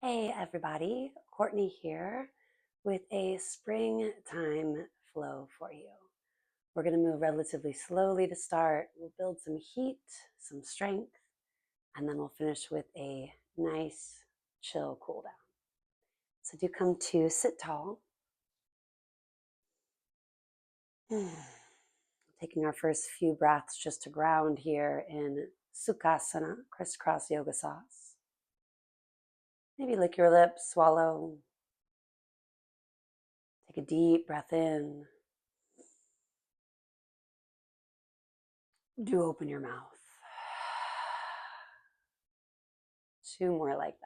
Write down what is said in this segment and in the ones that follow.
Hey everybody, Courtney here with a springtime flow for you. We're going to move relatively slowly to start. We'll build some heat, some strength, and then we'll finish with a nice, chill cool down. So do come to sit tall. Taking our first few breaths just to ground here in Sukhasana, crisscross yoga sauce. Maybe lick your lips, swallow. Take a deep breath in. Do open your mouth. 2 more like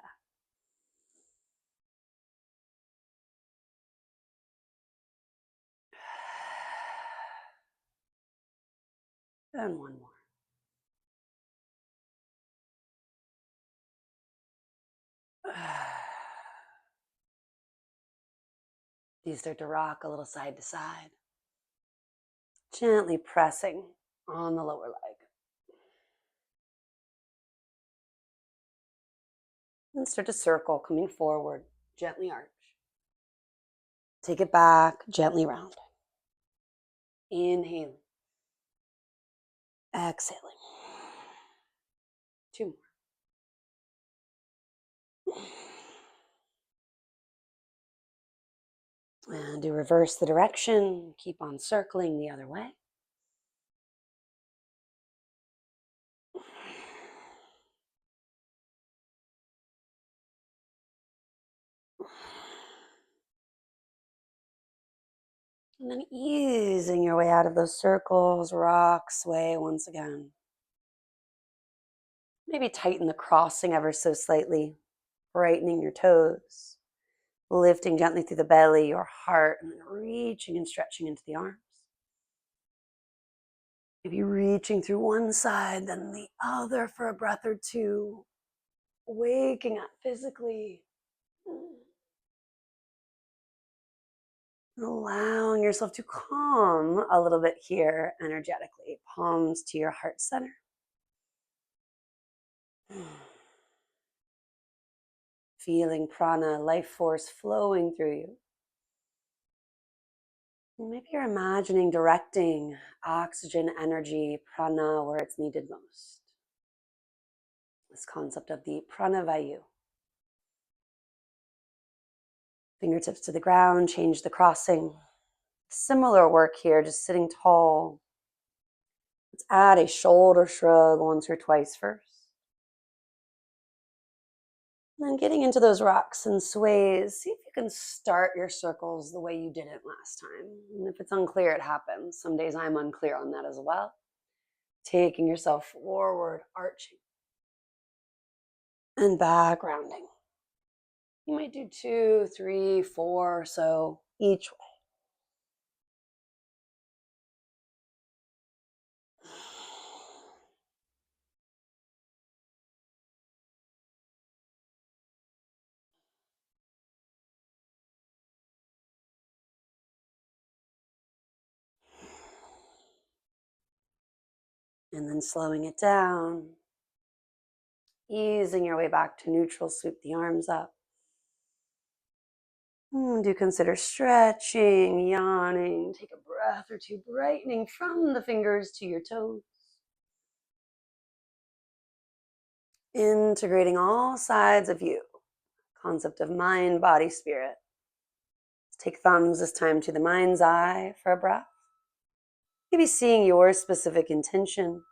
that. And 1 more. You start to rock a little side to side, gently pressing on the lower leg. And start to circle, coming forward, gently arch. Take it back, gently round. Inhaling. Exhaling. 2 more. And do reverse the direction. Keep on circling the other way. And then easing your way out of those circles, rock, sway once again. Maybe tighten the crossing ever so slightly, brightening your toes, lifting gently through the belly, your heart, and then reaching and stretching into the arms. Maybe reaching through one side, then the other for a breath or two, waking up physically. Allowing yourself to calm a little bit here energetically. Palms to your heart center. Feeling prana, life force flowing through you. Maybe you're imagining directing oxygen, energy, prana where it's needed most. This concept of the pranavayu. Fingertips to the ground, change the crossing. Similar work here, just sitting tall. Let's add a shoulder shrug once or twice first. And then getting into those rocks and sways, see if you can start your circles the way you did it last time. And if it's unclear, it happens. Some days I'm unclear on that as well. Taking yourself forward, arching. And back, rounding. You might do 2, 3, 4 or so each way. And then slowing it down, easing your way back to neutral, sweep the arms up. Do consider stretching, yawning, take a breath or two, brightening from the fingers to your toes. Integrating all sides of you. Concept of mind, body, spirit. Let's take thumbs this time to the mind's eye for a breath. Maybe seeing your specific intention.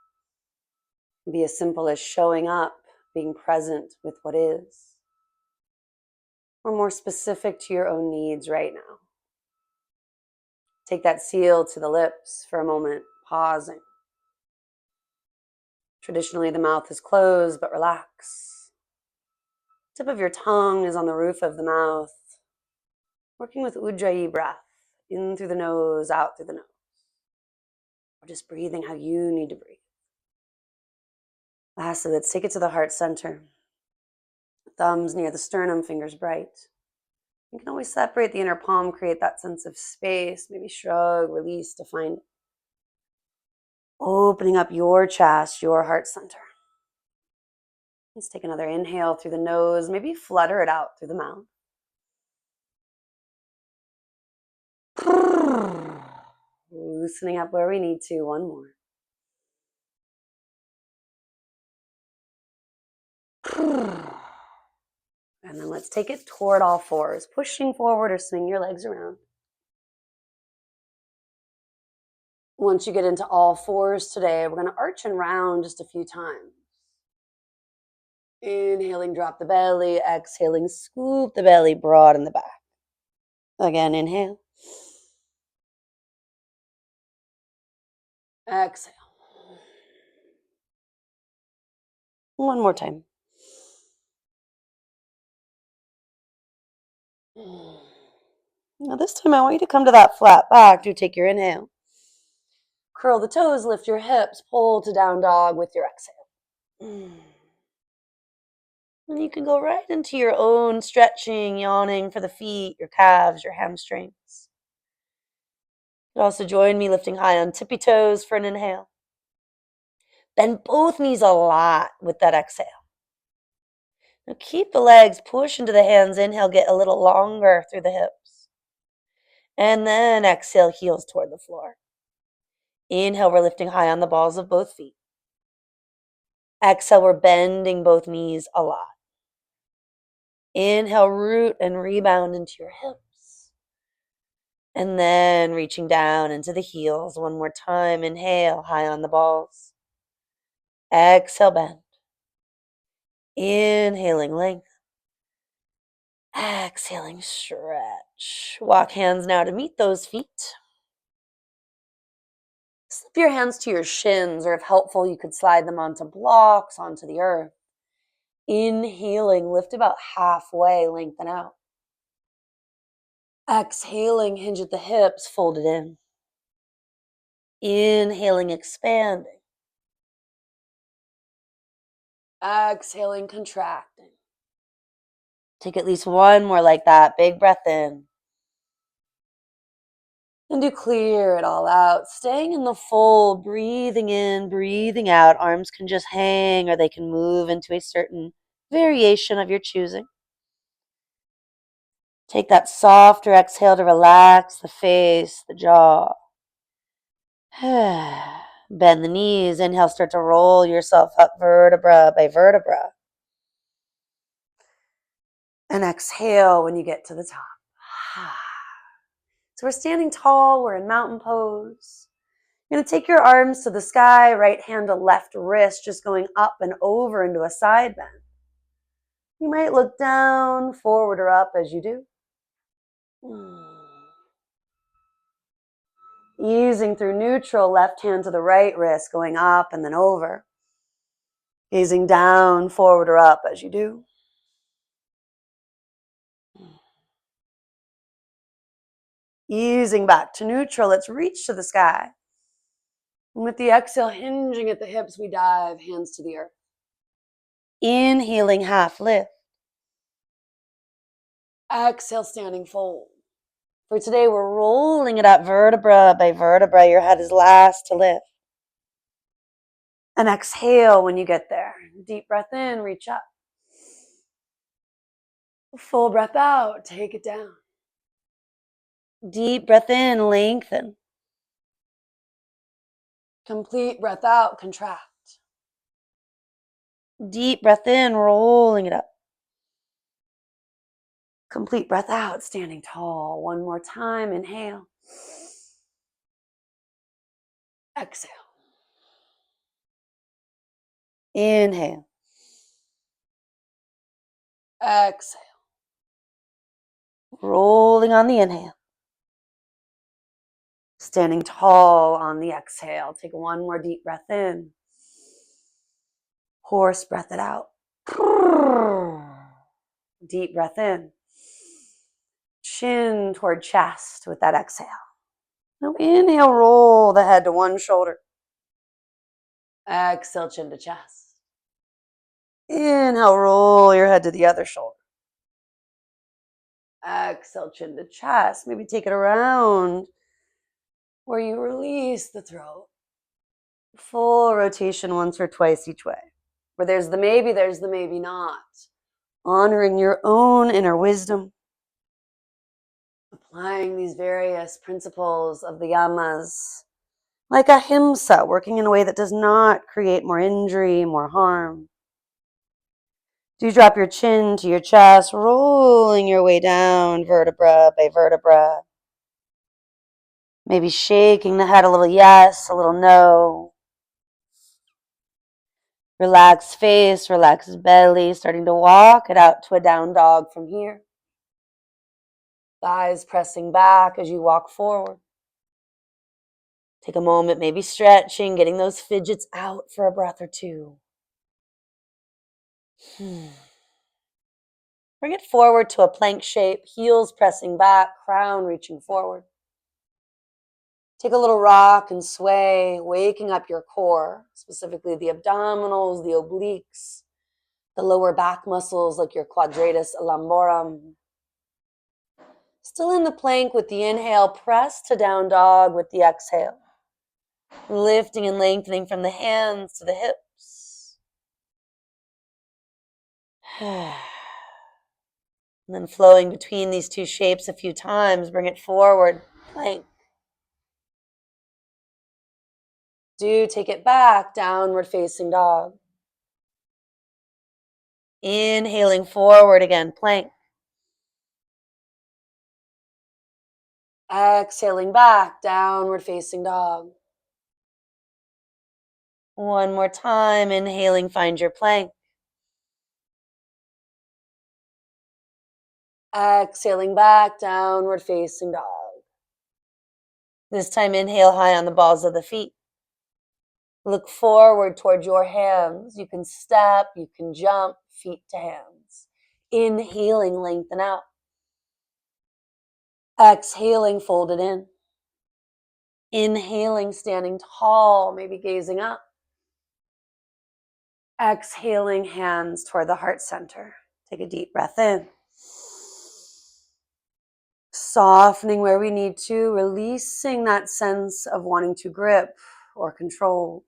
Be as simple as showing up, being present with what is. Or more specific to your own needs right now. Take that seal to the lips for a moment, pausing. Traditionally, the mouth is closed, but relax. Tip of your tongue is on the roof of the mouth. Working with Ujjayi breath, in through the nose, out through the nose. Or just breathing how you need to breathe. Lastly, let's take it to the heart center. Thumbs near the sternum, fingers bright. You can always separate the inner palm, create that sense of space, maybe shrug, release to find it. Opening up your chest, your heart center. Let's take another inhale through the nose, maybe flutter it out through the mouth. Loosening up where we need to. One more. And then let's take it toward all fours, pushing forward or swing your legs around. Once you get into all fours today, we're going to arch and round just a few times. Inhaling, drop the belly. Exhaling, scoop the belly broad in the back. Again, inhale. Exhale. One more time. Now this time I want you to come to that flat back. Do take your inhale. Curl the toes, lift your hips, pull to down dog with your exhale. And you can go right into your own stretching, yawning for the feet, your calves, your hamstrings. You can also join me lifting high on tippy toes for an inhale. Bend both knees a lot with that exhale. Now keep the legs, push into the hands. Inhale, get a little longer through the hips. And then exhale, heels toward the floor. Inhale, we're lifting high on the balls of both feet. Exhale, we're bending both knees a lot. Inhale, root and rebound into your hips. And then reaching down into the heels. One more time. Inhale, high on the balls. Exhale, bend. Inhaling, length. Exhaling, stretch. Walk hands now to meet those feet. Slip your hands to your shins, or if helpful, you could slide them onto blocks, onto the earth. Inhaling, lift about halfway, lengthen out. Exhaling, hinge at the hips, fold it in. Inhaling, expanding. Exhaling, contracting. Take at least one more like that. Big breath in. And do clear it all out. Staying in the fold, breathing in, breathing out. Arms can just hang or they can move into a certain variation of your choosing. Take that softer exhale to relax the face, the jaw. Bend the knees. Inhale, start to roll yourself up vertebra by vertebra. And exhale when you get to the top. So we're standing tall, we're in mountain pose. You're going to take your arms to the sky, right hand to left wrist, just going up and over into a side bend. You might look down, forward, or up as you do. Easing through neutral, left hand to the right wrist, going up and then over. Gazing down, forward, or up as you do. Easing back to neutral, let's reach to the sky. And with the exhale, hinging at the hips, we dive, hands to the earth. Inhaling, half lift. Exhale, standing fold. For today, we're rolling it up vertebra by vertebra. Your head is last to lift. And exhale when you get there. Deep breath in, reach up. Full breath out, take it down. Deep breath in, lengthen. Complete breath out, contract. Deep breath in, rolling it up. Complete breath out, standing tall. One more time, inhale. Exhale. Inhale. Exhale. Rolling on the inhale. Standing tall on the exhale. Take one more deep breath in. Horse breath it out. Deep breath in. Chin toward chest with that exhale. Now inhale, roll the head to one shoulder. Exhale, chin to chest. Inhale, roll your head to the other shoulder. Exhale, chin to chest. Maybe take it around where you release the throat. Full rotation once or twice each way. Where there's the maybe not. Honoring your own inner wisdom. Applying these various principles of the yamas, like ahimsa, working in a way that does not create more injury, more harm. Do drop your chin to your chest, rolling your way down vertebra by vertebra. Maybe shaking the head a little yes, a little no. Relax face, relax belly, starting to walk it out to a down dog from here. Thighs pressing back as you walk forward. Take a moment, maybe stretching, getting those fidgets out for a breath or two. Bring it forward to a plank shape, heels pressing back, crown reaching forward. Take a little rock and sway, waking up your core, specifically the abdominals, the obliques, the lower back muscles like your quadratus lumborum. Still in the plank with the inhale, press to down dog with the exhale. Lifting and lengthening from the hands to the hips. And then flowing between these two shapes a few times, bring it forward, plank. Do take it back, downward facing dog. Inhaling forward again, plank. Exhaling back, downward facing dog. One more time, inhaling, find your plank. Exhaling back, downward facing dog. This time, inhale high on the balls of the feet. Look forward toward your hands. You can step, you can jump, feet to hands. Inhaling, lengthen out. Exhaling, fold it in. Inhaling, standing tall, maybe gazing up. Exhaling, hands toward the heart center. Take a deep breath in. Softening where we need to, releasing that sense of wanting to grip or control.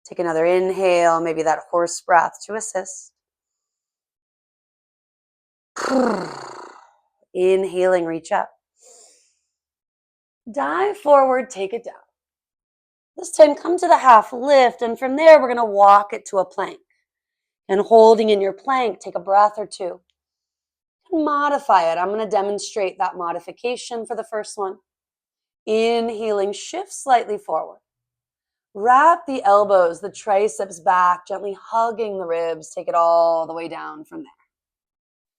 Take another inhale, maybe that horse breath to assist. Inhaling, reach up. Dive forward, take it down. This time, come to the half lift, and from there, we're going to walk it to a plank. And holding in your plank, take a breath or two. Modify it. I'm going to demonstrate that modification for the first one. Inhaling, shift slightly forward. Wrap the elbows, the triceps back, gently hugging the ribs. Take it all the way down from there.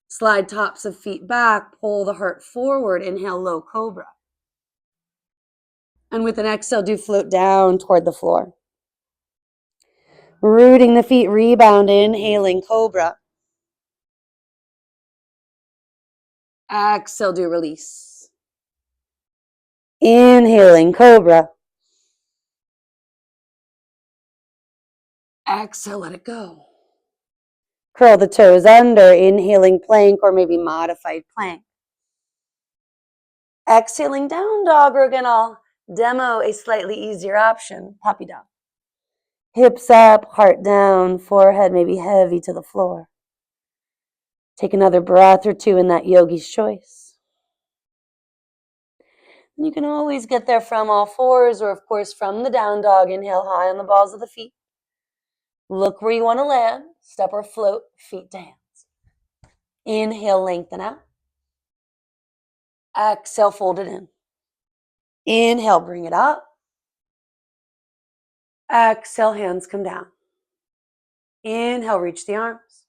Slide tops of feet back, pull the heart forward. Inhale, low cobra. And with an exhale, do float down toward the floor. Rooting the feet, rebound, inhaling, cobra. Exhale, do release. Inhaling, cobra. Exhale, let it go. Curl the toes under, inhaling plank or maybe modified plank. Exhaling down dog, or again, I'll demo a slightly easier option, puppy dog. Hips up, heart down, forehead maybe heavy to the floor. Take another breath or two in that yogi's choice. And you can always get there from all fours or, of course, from the down dog. Inhale high on the balls of the feet. Look where you want to land. Step or float, feet to hands. Inhale, lengthen out. Exhale, fold it in. Inhale, bring it up. Exhale, hands come down. Inhale, reach the arms.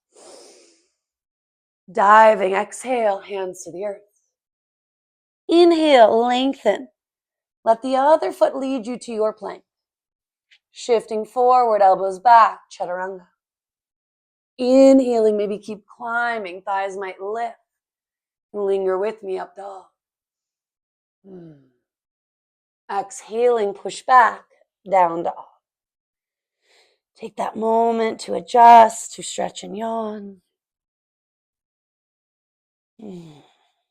Diving, exhale, hands to the earth. Inhale, lengthen. Let the other foot lead you to your plank. Shifting forward, elbows back, chaturanga. Inhaling, maybe keep climbing. Thighs might lift. Linger with me, up dog. Exhaling, push back, down dog. Take that moment to adjust, to stretch and yawn.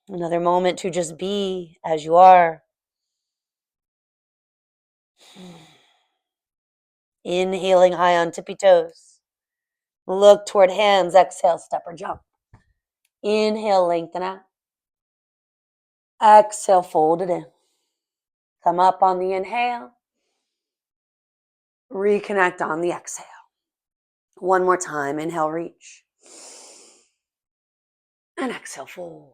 Another moment to just be as you are. Inhaling high on tippy toes. Look toward hands. Exhale, step or jump. Inhale, lengthen out. Exhale, fold it in. Come up on the inhale. Reconnect on the exhale. One more time. Inhale, reach. And exhale, fold.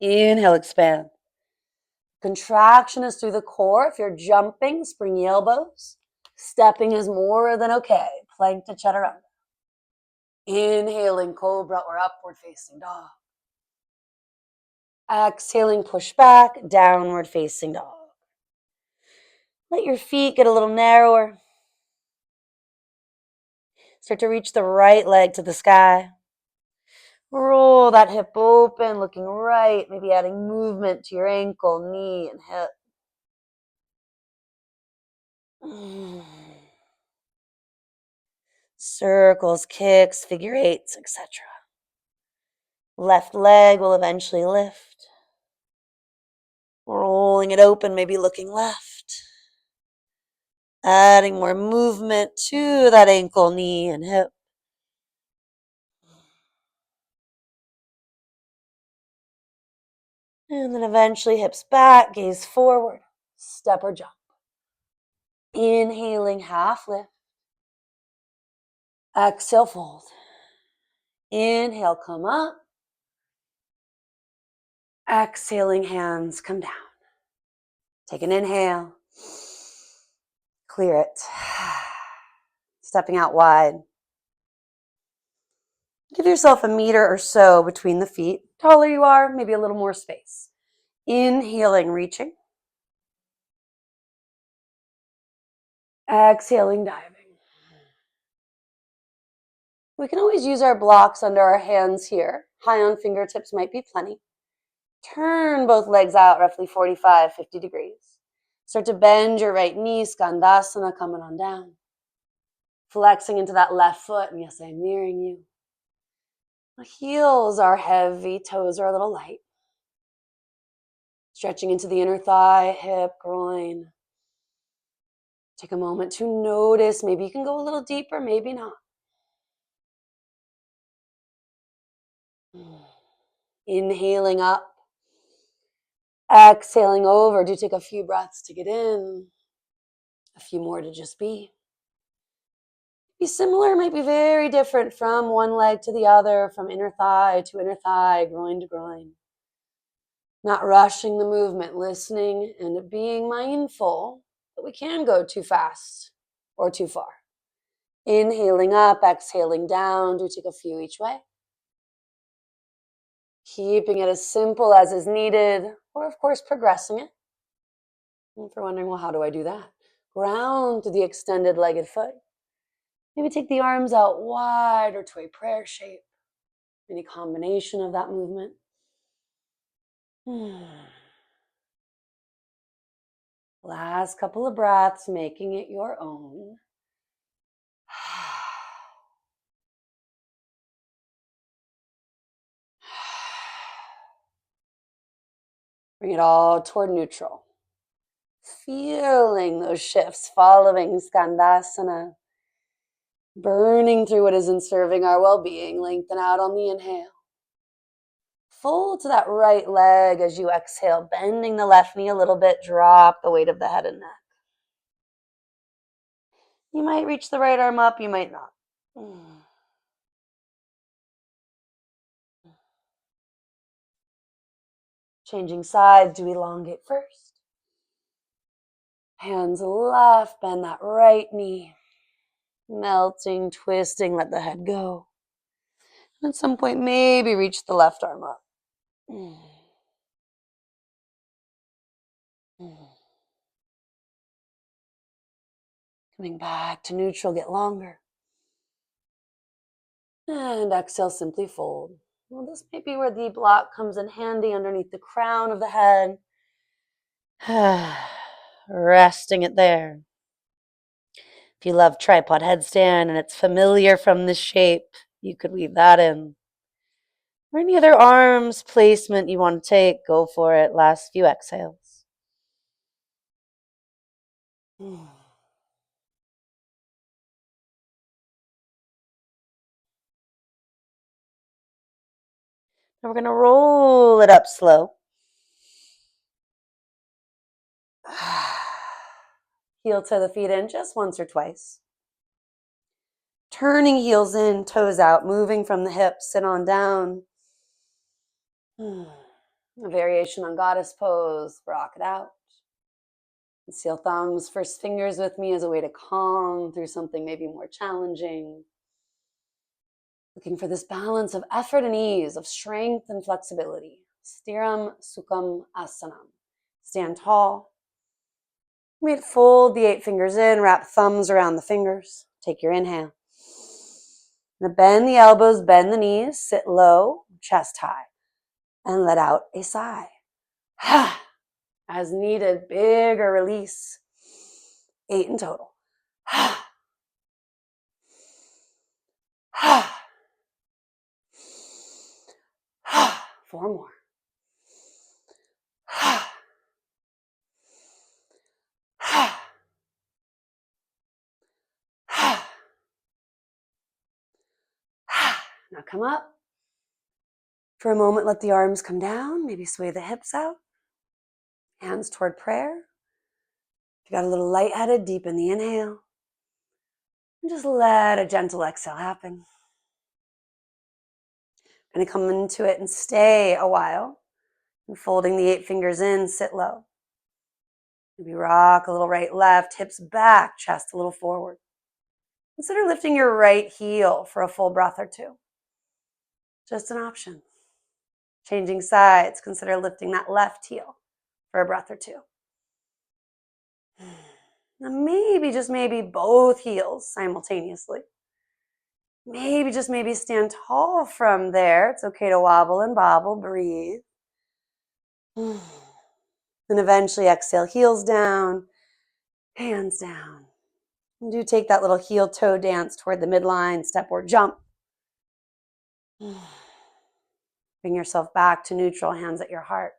Inhale, expand. Contraction is through the core. If you're jumping, springy elbows. Stepping is more than okay. Plank to chaturanga. Inhaling, cobra or upward facing dog. Exhaling, push back, downward facing dog. Let your feet get a little narrower. Start to reach the right leg to the sky. Roll that hip open, looking right, maybe adding movement to your ankle, knee, and hip. Circles, kicks, figure eights, etc. Left leg will eventually lift. Rolling it open, maybe looking left. Adding more movement to that ankle, knee, and hip. And then eventually hips back, gaze forward, step or jump. Inhaling, half lift. Exhale, fold. Inhale, come up. Exhaling, hands come down. Take an inhale. Clear it. Stepping out wide. Give yourself a meter or so between the feet. Taller you are, maybe a little more space. Inhaling, reaching. Exhaling, diving. We can always use our blocks under our hands here. High on fingertips might be plenty. Turn both legs out roughly 45, 50 degrees. Start to bend your right knee, skandasana, coming on down. Flexing into that left foot, and yes, I'm mirroring you. The heels are heavy, toes are a little light. Stretching into the inner thigh, hip, groin. Take a moment to notice. Maybe you can go a little deeper, maybe not. Inhaling up. Exhaling over. Do take a few breaths to get in. A few more to just be. Be similar, might be very different from one leg to the other, from inner thigh to inner thigh, groin to groin. Not rushing the movement, listening and being mindful that we can go too fast or too far. Inhaling up, exhaling down. Do take a few each way. Keeping it as simple as is needed, or of course progressing it. And if you're wondering, well, how do I do that? Ground to the extended legged foot. Maybe take the arms out wide or to a prayer shape. Any combination of that movement. Last couple of breaths, making it your own. Bring it all toward neutral. Feeling those shifts, following skandasana. Burning through what isn't serving our well-being. Lengthen out on the inhale. Fold to that right leg as you exhale, bending the left knee a little bit. Drop the weight of the head and neck. You might reach the right arm up, you might not. Changing sides, do elongate first. Hands left, bend that right knee. Melting, twisting, let the head go. And at some point, maybe reach the left arm up. Coming back to neutral, get longer. And exhale, simply fold. Well, this may be where the block comes in handy underneath the crown of the head. Resting it there. If you love tripod headstand and it's familiar from this shape, you could weave that in. Or any other arms placement you want to take, go for it. Last few exhales. And we're going to roll it up slow. Heel to the feet in just once or twice. Turning heels in, toes out, moving from the hips, sit on down. A variation on goddess pose, rock it out. Seal thumbs, first fingers with me as a way to calm through something maybe more challenging. Looking for this balance of effort and ease, of strength and flexibility. Stiram Sukham Asanam. Stand tall. You might fold the 8 fingers in, wrap thumbs around the fingers. Take your inhale. Now bend the elbows, bend the knees, sit low, chest high, and let out a sigh. As needed, bigger release. 8 in total. 4 more. Now come up. For a moment, let the arms come down. Maybe sway the hips out. Hands toward prayer. If you got a little lightheaded, deepen the inhale. And just let a gentle exhale happen. Going to come into it and stay a while. And folding the 8 fingers in, sit low. Maybe rock a little right, left, hips back, chest a little forward. Consider lifting your right heel for a full breath or 2. Just an option. Changing sides, consider lifting that left heel for a breath or 2. Now maybe, just maybe, both heels simultaneously. Maybe, just maybe, stand tall from there. It's okay to wobble and bobble, breathe. And eventually exhale, heels down, hands down. And do take that little heel toe dance toward the midline, step or jump. Bring yourself back to neutral, hands at your heart.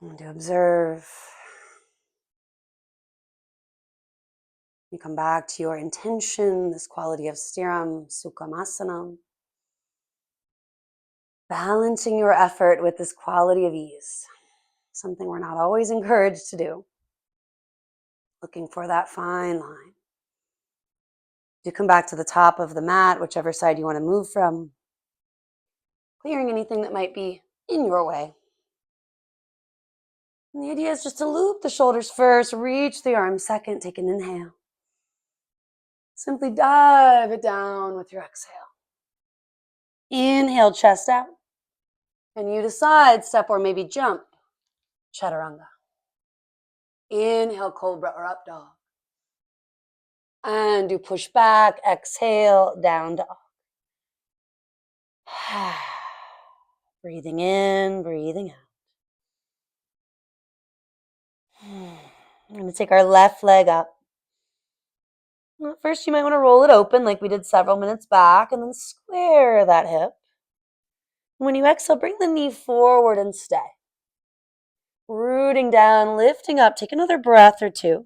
And to observe. You come back to your intention, this quality of Stiram Sukhamasana. Balancing your effort with this quality of ease. Something we're not always encouraged to do. Looking for that fine line. You come back to the top of the mat, whichever side you want to move from. Clearing anything that might be in your way. And the idea is just to loop the shoulders first, reach the arms second, take an inhale. Simply dive it down with your exhale. Inhale, chest out. And you decide, step or maybe jump, chaturanga. Inhale, cobra or up dog. And do push back, exhale, down dog. Breathing in, breathing out. I'm going to take our left leg up. First, you might want to roll it open like we did several minutes back, and then square that hip. When you exhale, bring the knee forward and stay. Rooting down, lifting up. Take another breath or 2.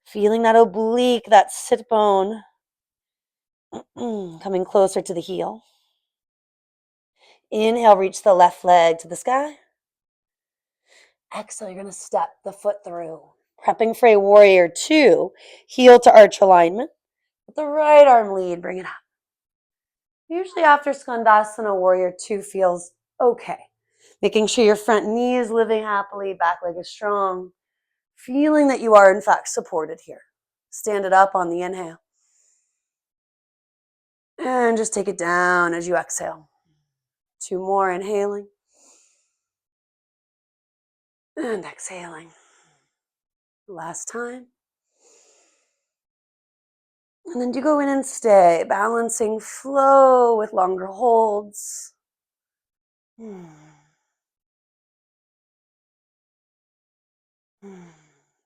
Feeling that oblique, that sit bone coming closer to the heel. Inhale, reach the left leg to the sky. Exhale, you're going to step the foot through. Prepping for a warrior 2. Heel to arch alignment. With the right arm lead, bring it up. Usually after Skandasana, warrior 2 feels okay. Making sure your front knee is living happily, back leg is strong. Feeling that you are in fact supported here. Stand it up on the inhale. And just take it down as you exhale. 2 more, inhaling. And exhaling. Last time. And then do go in and stay, balancing flow with longer holds.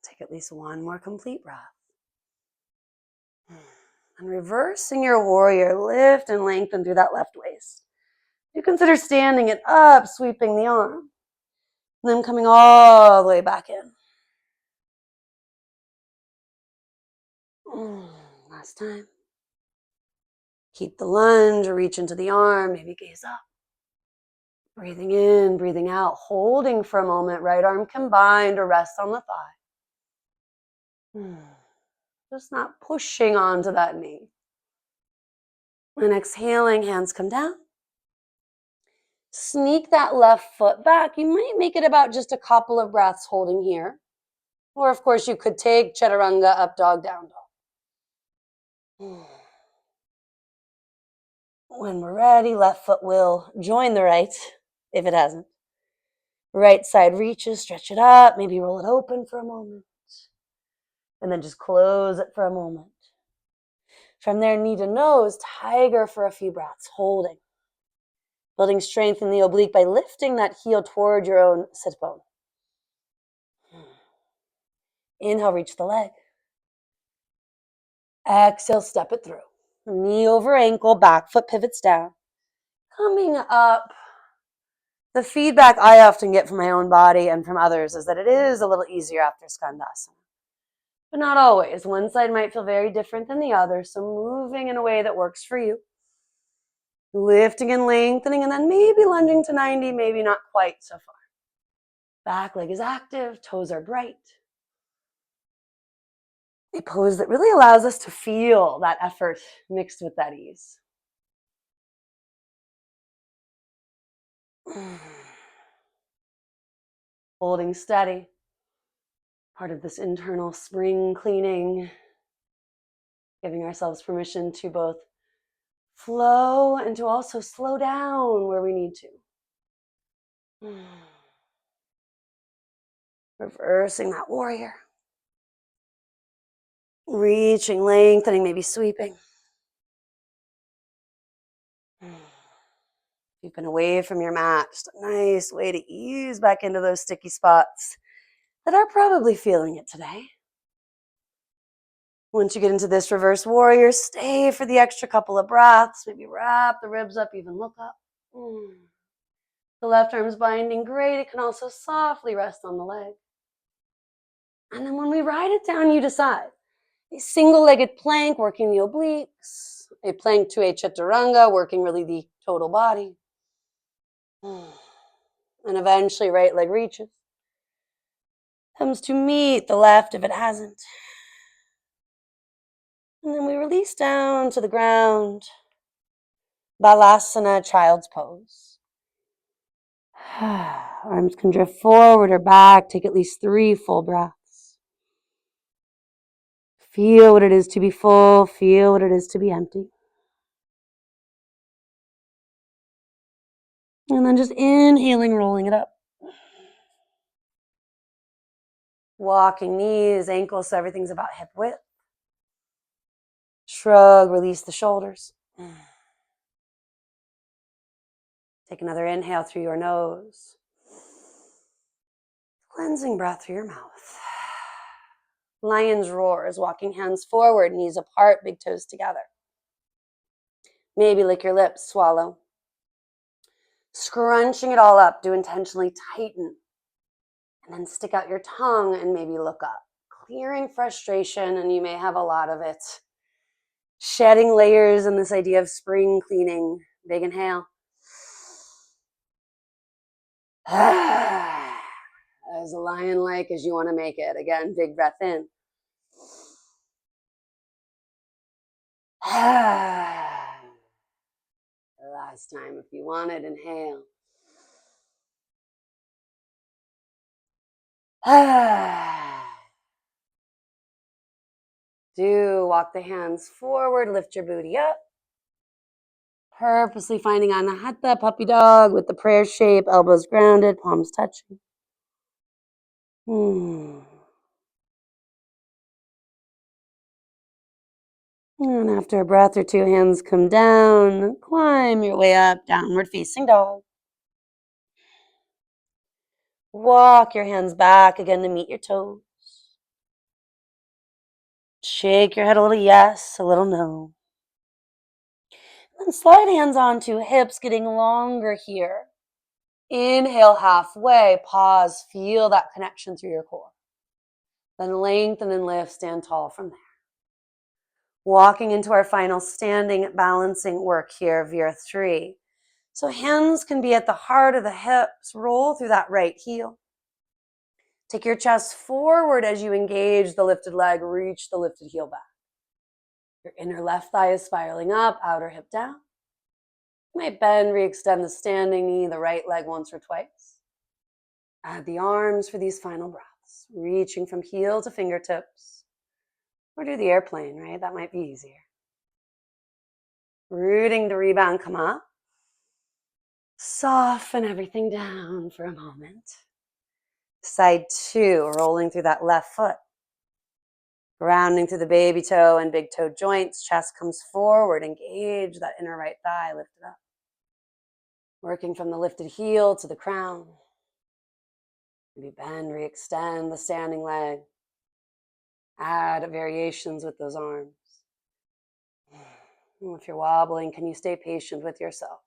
Take at least 1 more complete breath. And reversing your warrior, lift and lengthen through that left waist. You consider standing it up, sweeping the arm. And then coming all the way back in. Last time. Keep the lunge or reach into the arm, maybe gaze up. Breathing in, breathing out, holding for a moment, right arm combined or rest on the thigh. Just not pushing onto that knee. And exhaling, hands come down. Sneak that left foot back. You might make it about just a couple of breaths holding here. Or of course you could take chaturanga, up dog, down dog. When we're ready, left foot will join the right, if it hasn't. Right side reaches, stretch it up, maybe roll it open for a moment. And then just close it for a moment. From there, knee to nose, tiger for a few breaths, holding. Building strength in the oblique by lifting that heel toward your own sit bone. Inhale, reach the leg. Exhale, step it through. Knee over ankle, back foot pivots down. Coming up, the feedback I often get from my own body and from others is that it is a little easier after Skandasana. But not always. One side might feel very different than the other, so moving in a way that works for you. Lifting and lengthening, and then maybe lunging to 90, maybe not quite so far. Back leg is active, toes are bright. A pose that really allows us to feel that effort mixed with that ease. Holding steady. Part of this internal spring cleaning. Giving ourselves permission to both flow and to also slow down where we need to. Reversing that warrior. Reaching, lengthening, maybe sweeping. You've been away from your mat. Just a nice way to ease back into those sticky spots that are probably feeling it today. Once you get into this reverse warrior, stay for the extra couple of breaths. Maybe wrap the ribs up, even look up. The left arm's binding, great. It can also softly rest on the leg. And then when we ride it down, you decide. A single-legged plank, working the obliques. A plank to a chaturanga, working really the total body. And eventually, right leg reaches. Comes to meet the left if it hasn't. And then we release down to the ground. Balasana, child's pose. Arms can drift forward or back. Take at least 3 full breaths. Feel what it is to be full. Feel what it is to be empty. And then just inhaling, rolling it up. Walking knees, ankles, so everything's about hip width. Shrug, release the shoulders. Take another inhale through your nose. Cleansing breath through your mouth. Lion's roar is walking hands forward, knees apart, big toes together. Maybe lick your lips, swallow. Scrunching it all up, do intentionally tighten. And then stick out your tongue and maybe look up. Clearing frustration, and you may have a lot of it. Shedding layers and this idea of spring cleaning. Big inhale. As lion-like as you want to make it. Again, big breath in. Last time, if you want it, inhale. Do walk the hands forward, lift your booty up. Purposely finding Anahata, puppy dog, with the prayer shape, elbows grounded, palms touching. And after a breath or two, hands come down, climb your way up, downward facing dog. Walk your hands back again to meet your toes. Shake your head a little yes, a little no. Then slide hands onto hips, getting longer here. Inhale halfway, pause, feel that connection through your core. Then lengthen and lift, stand tall from there. Walking into our final standing balancing work here, Vira 3. So hands can be at the heart of the hips. Roll through that right heel. Take your chest forward as you engage the lifted leg. Reach the lifted heel back. Your inner left thigh is spiraling up, outer hip down. You might bend, re-extend the standing knee, the right leg once or twice. Add the arms for these final breaths, reaching from heel to fingertips. Or do the airplane, right? That might be easier. Rooting the rebound, come up. Soften everything down for a moment. Side 2, rolling through that left foot. Grounding through the baby toe and big toe joints. Chest comes forward. Engage that inner right thigh. Lift it up. Working from the lifted heel to the crown. Maybe bend, re-extend the standing leg. Add variations with those arms. If you're wobbling, can you stay patient with yourself?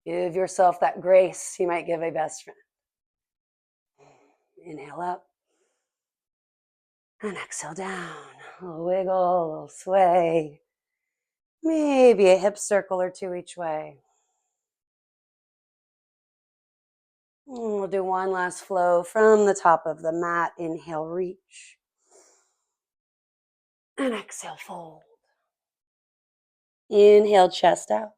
Give yourself that grace you might give a best friend. Inhale up. And exhale down. A little wiggle, a little sway. Maybe a hip circle or two each way. And we'll do one last flow from the top of the mat. Inhale, reach. And exhale, fold. Inhale, chest out.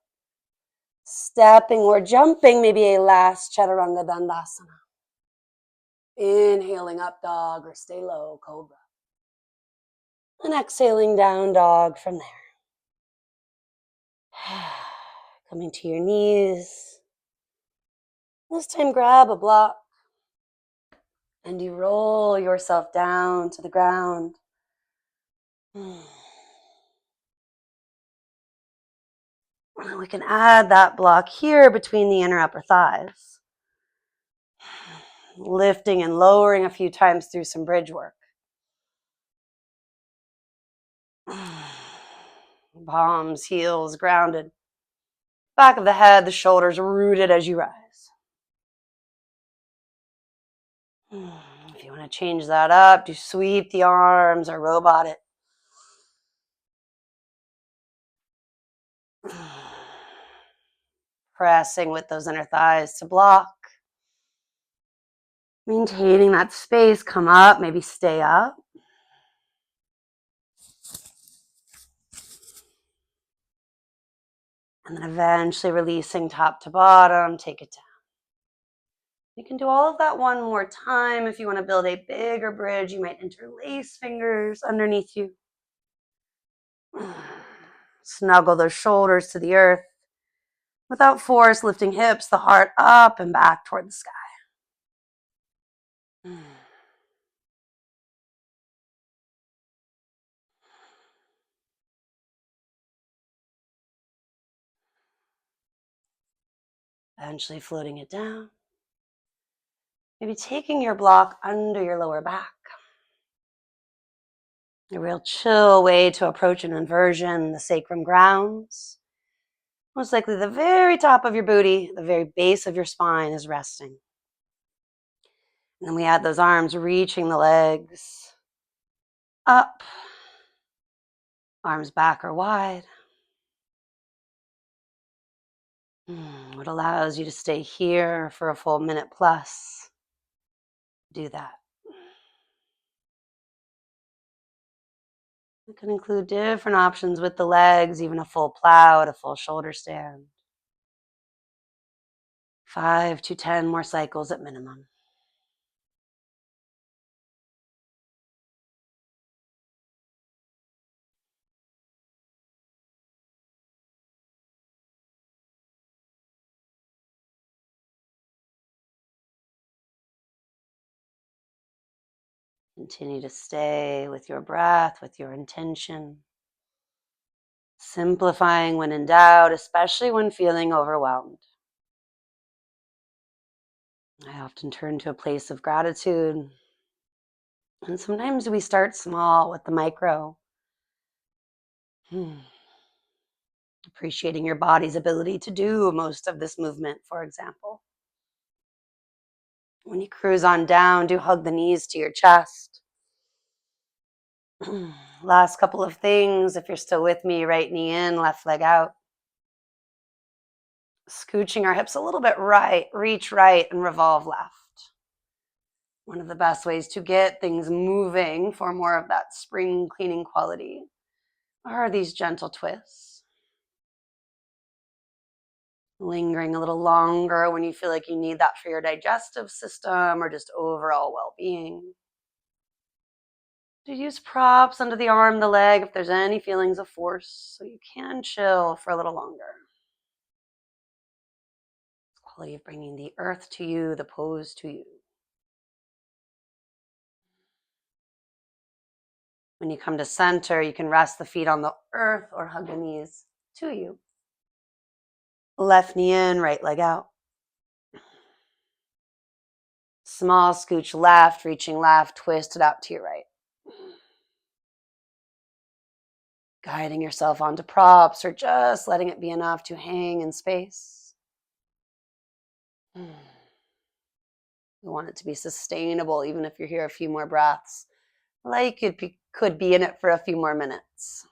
Stepping or jumping, maybe a last chaturanga dandasana. Inhaling up dog or stay low, cobra. And exhaling down dog from there. Coming to your knees. This time grab a block. And you roll yourself down to the ground. We can add that block here between the inner upper thighs. Lifting and lowering a few times through some bridge work. Palms, heels grounded. Back of the head, the shoulders rooted as you rise. If you want to change that up, do sweep the arms or robot it. Pressing with those inner thighs to block. Maintaining that space, come up, maybe stay up. And then eventually releasing top to bottom, take it down. You can do all of that one more time. If you want to build a bigger bridge, you might interlace fingers underneath you. Snuggle those shoulders to the earth. Without force, lifting hips, the heart up and back toward the sky. Eventually floating it down. Maybe taking your block under your lower back. A real chill way to approach an inversion. The sacrum grounds. Most likely the very top of your booty, the very base of your spine is resting. And then we add those arms, reaching the legs up. Arms back or wide. What allows you to stay here for a full minute plus. Do that. It can include different options with the legs, even a full plow, a full shoulder stand. 5 to 10 more cycles at minimum. Continue to stay with your breath, with your intention. Simplifying when in doubt, especially when feeling overwhelmed. I often turn to a place of gratitude. And sometimes we start small with the micro. Appreciating your body's ability to do most of this movement, for example. When you cruise on down, do hug the knees to your chest. Last couple of things. If you're still with me, right knee in, left leg out. Scooching our hips a little bit right, reach right and revolve left. One of the best ways to get things moving for more of that spring cleaning quality are these gentle twists. Lingering a little longer when you feel like you need that for your digestive system or just overall well-being. To use props under the arm, the leg, if there's any feelings of force, so you can chill for a little longer. It's quality of bringing the earth to you, the pose to you. When you come to center, you can rest the feet on the earth or hug the knees to you. Left knee in, right leg out. Small scooch left, reaching left, twist it out to your right. Guiding yourself onto props or just letting it be enough to hang in space. We want it to be sustainable, even if you're here a few more breaths. Like it could be in it for a few more minutes.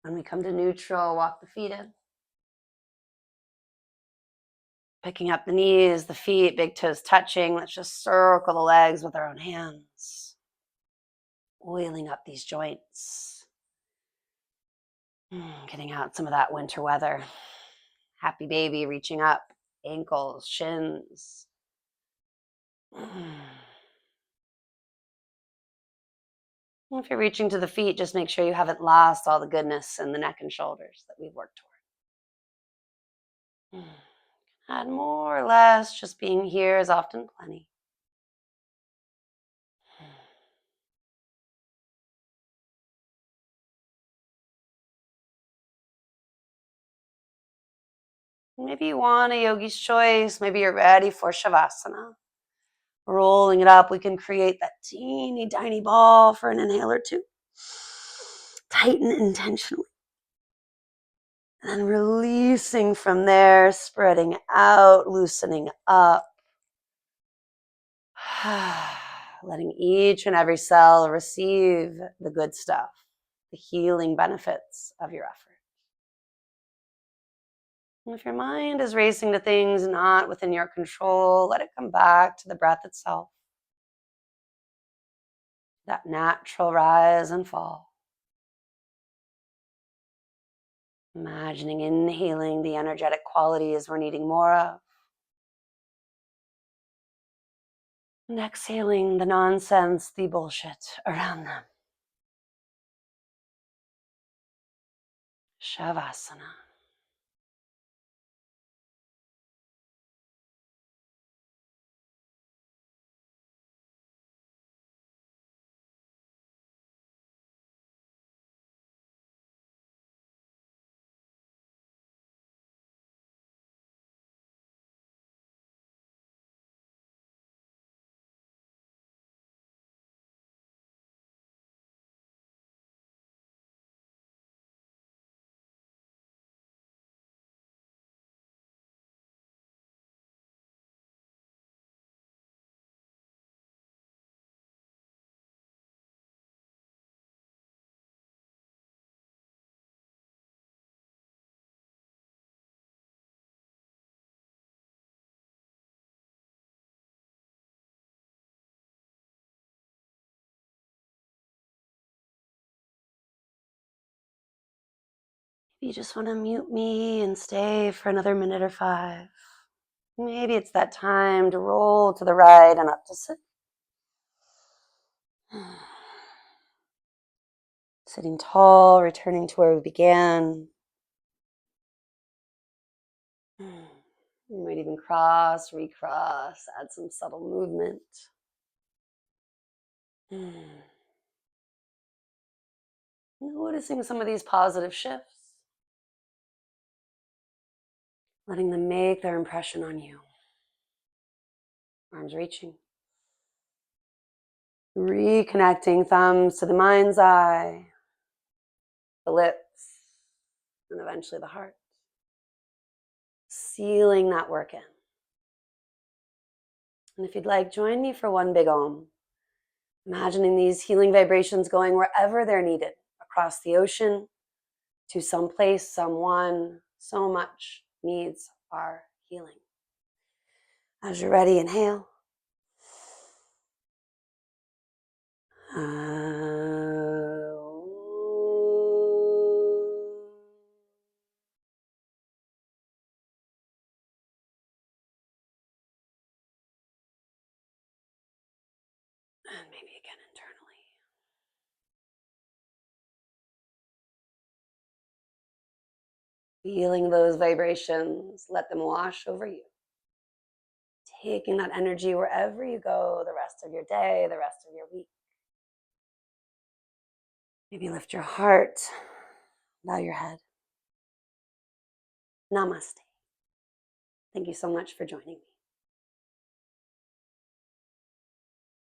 When we come to neutral, walk the feet in. Picking up the knees, the feet, big toes touching. Let's just circle the legs with our own hands. Oiling up these joints. Getting out some of that winter weather. Happy baby, reaching up. Ankles, shins. If you're reaching to the feet, just make sure you haven't lost all the goodness in the neck and shoulders that we've worked toward. Add more or less, just being here is often plenty. Maybe you want a yogi's choice. Maybe you're ready for Shavasana. Rolling it up, we can create that teeny tiny ball for an inhale or two. Tighten intentionally. And then releasing from there, spreading out, loosening up. Letting each and every cell receive the good stuff, the healing benefits of your effort. And if your mind is racing to things not within your control, let it come back to the breath itself. That natural rise and fall. Imagining inhaling the energetic qualities we're needing more of. And exhaling the nonsense, the bullshit around them. Shavasana. You just want to mute me and stay for another minute or 5. Maybe it's that time to roll to the right and up to sit. Sitting tall, returning to where we began. You might even cross, recross, add some subtle movement. Noticing some of these positive shifts. Letting them make their impression on you. Arms reaching. Reconnecting thumbs to the mind's eye, the lips, and eventually the heart. feeling that work in. And if you'd like, join me for one big Om. Imagining these healing vibrations going wherever they're needed, across the ocean, to some place, someone. So much needs our healing. As you're ready, inhale. And maybe again internally. Feeling those vibrations, let them wash over you. Taking that energy wherever you go, the rest of your day, the rest of your week. Maybe lift your heart, bow your head. Namaste. Thank you so much for joining me.